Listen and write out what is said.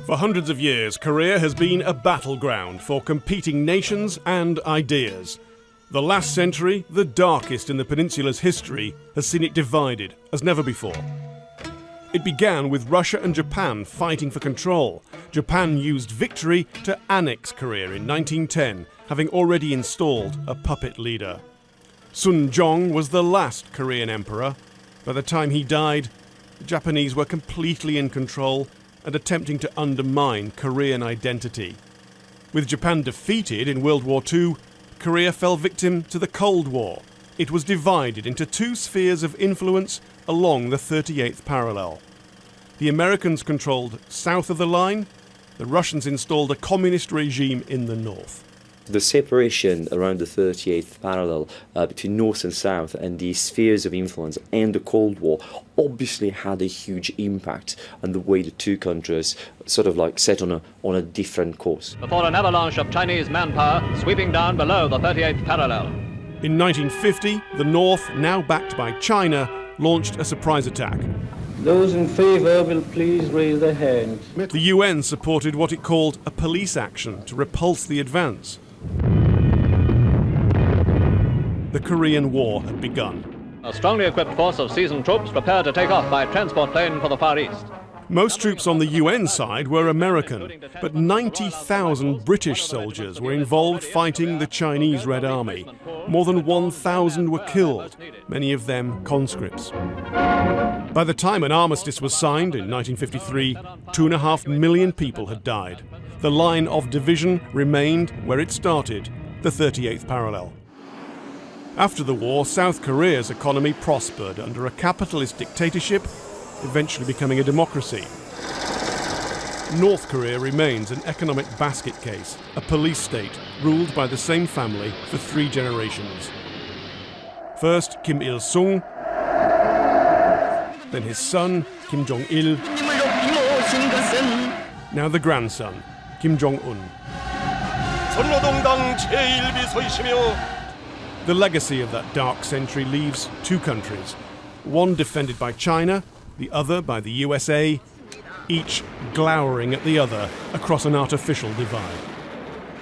For hundreds of years, Korea has been a battleground for competing nations and ideas. The last century, the darkest in the peninsula's history, has seen it divided as never before. It began with Russia and Japan fighting for control. Japan used victory to annex Korea in 1910, having already installed a puppet leader. Sun Jong was the last Korean emperor. By the time he died, the Japanese were completely in control and attempting to undermine Korean identity. With Japan defeated in World War II, Korea fell victim to the Cold War. It was divided into two spheres of influence along the 38th parallel. The Americans controlled south of the line, the Russians installed a communist regime in the north. The separation around the 38th parallel between North and South and the spheres of influence and the Cold War obviously had a huge impact on the way the two countries sort of like set on a different course. Before an avalanche of Chinese manpower sweeping down below the 38th parallel. In 1950, the North, now backed by China, launched a surprise attack. Those in favour will please raise their hands. The UN supported what it called a police action to repulse the advance. The Korean War had begun. A strongly equipped force of seasoned troops prepared to take off by transport plane for the Far East. Most troops on the UN side were American, but 90,000 British soldiers were involved fighting the Chinese Red Army. More than 1,000 were killed, many of them conscripts. By the time an armistice was signed in 1953, 2.5 million people had died. The line of division remained where it started, the 38th parallel. After the war, South Korea's economy prospered under a capitalist dictatorship, eventually becoming a democracy. North Korea remains an economic basket case, a police state ruled by the same family for 3 generations. First Kim Il-sung, then his son Kim Jong-il, now the grandson Kim Jong-un. The legacy of that dark century leaves 2 countries, one defended by China, the other by the USA, each glowering at the other across an artificial divide.